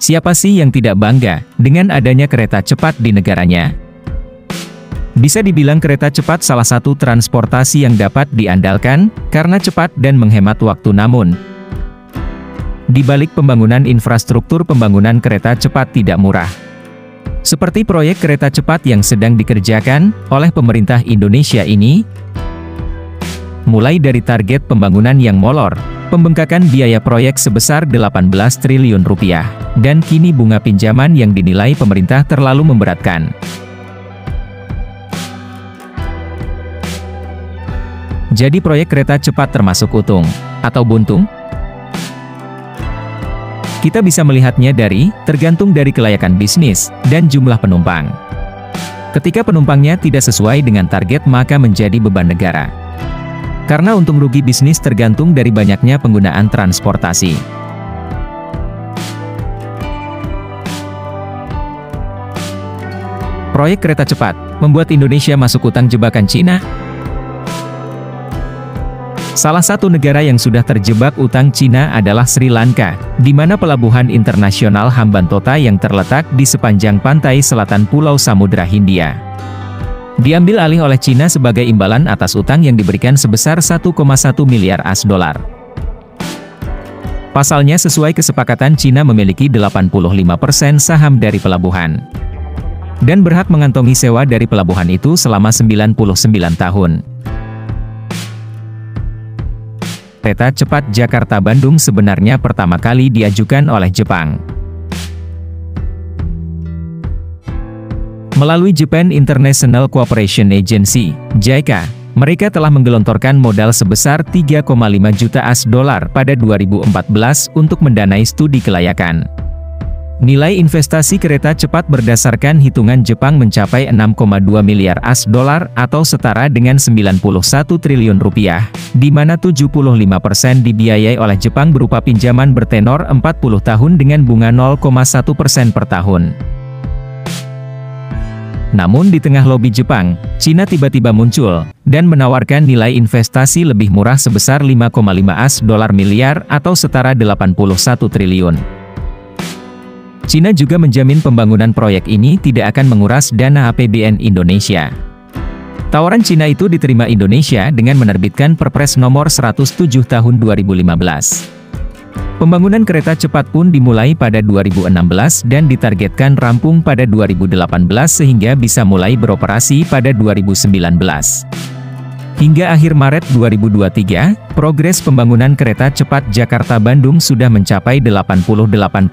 Siapa sih yang tidak bangga dengan adanya kereta cepat di negaranya? Bisa dibilang kereta cepat salah satu transportasi yang dapat diandalkan, karena cepat dan menghemat waktu. Namun, di balik pembangunan infrastruktur, pembangunan kereta cepat tidak murah. Seperti proyek kereta cepat yang sedang dikerjakan oleh pemerintah Indonesia ini, mulai dari target pembangunan yang molor, pembengkakan biaya proyek sebesar 18 triliun rupiah, dan kini bunga pinjaman yang dinilai pemerintah terlalu memberatkan. Jadi proyek kereta cepat termasuk untung atau buntung? Kita bisa melihatnya tergantung dari kelayakan bisnis dan jumlah penumpang. Ketika penumpangnya tidak sesuai dengan target, maka menjadi beban negara. Karena untung rugi bisnis tergantung dari banyaknya penggunaan transportasi. Proyek kereta cepat membuat Indonesia masuk utang jebakan Cina. Salah satu negara yang sudah terjebak utang Cina adalah Sri Lanka, di mana pelabuhan internasional Hambantota yang terletak di sepanjang pantai selatan Pulau Samudra Hindia diambil alih oleh Cina sebagai imbalan atas utang yang diberikan sebesar 1,1 miliar AS dolar. Pasalnya, sesuai kesepakatan, Cina memiliki 85% saham dari pelabuhan dan berhak mengantongi sewa dari pelabuhan itu selama 99 tahun. Kereta cepat Jakarta-Bandung sebenarnya pertama kali diajukan oleh Jepang. Melalui Japan International Cooperation Agency, JICA, mereka telah menggelontorkan modal sebesar 3,5 juta AS dolar pada 2014 untuk mendanai studi kelayakan. Nilai investasi kereta cepat berdasarkan hitungan Jepang mencapai 6,2 miliar AS dolar atau setara dengan 91 triliun rupiah, di mana 75% dibiayai oleh Jepang berupa pinjaman bertenor 40 tahun dengan bunga 0,1% per tahun. Namun di tengah lobi Jepang, Cina tiba-tiba muncul dan menawarkan nilai investasi lebih murah sebesar 5,5 AS dolar miliar atau setara 81 triliun. Cina juga menjamin pembangunan proyek ini tidak akan menguras dana APBN Indonesia. Tawaran Cina itu diterima Indonesia dengan menerbitkan Perpres nomor 107 tahun 2015. Pembangunan kereta cepat pun dimulai pada 2016 dan ditargetkan rampung pada 2018 sehingga bisa mulai beroperasi pada 2019. Hingga akhir Maret 2023, progres pembangunan kereta cepat Jakarta-Bandung sudah mencapai 88,8%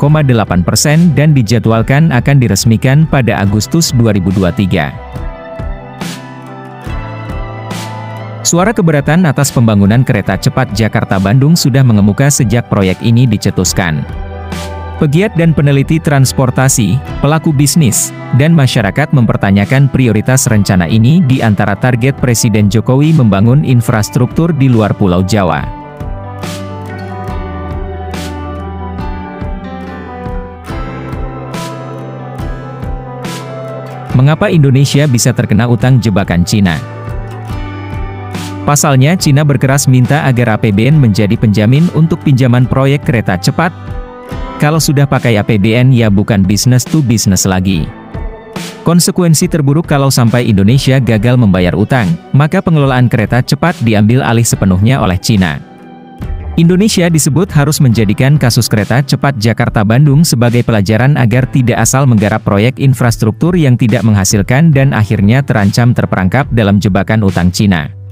dan dijadwalkan akan diresmikan pada Agustus 2023. Suara keberatan atas pembangunan kereta cepat Jakarta-Bandung sudah mengemuka sejak proyek ini dicetuskan. Pegiat dan peneliti transportasi, pelaku bisnis, dan masyarakat mempertanyakan prioritas rencana ini di antara target Presiden Jokowi membangun infrastruktur di luar Pulau Jawa. Mengapa Indonesia bisa terkena utang jebakan Cina? Pasalnya, Cina berkeras minta agar APBN menjadi penjamin untuk pinjaman proyek kereta cepat. Kalau sudah pakai APBN ya bukan business to business lagi. Konsekuensi terburuk kalau sampai Indonesia gagal membayar utang, maka pengelolaan kereta cepat diambil alih sepenuhnya oleh Cina. Indonesia disebut harus menjadikan kasus kereta cepat Jakarta-Bandung sebagai pelajaran agar tidak asal menggarap proyek infrastruktur yang tidak menghasilkan dan akhirnya terancam terperangkap dalam jebakan utang Cina.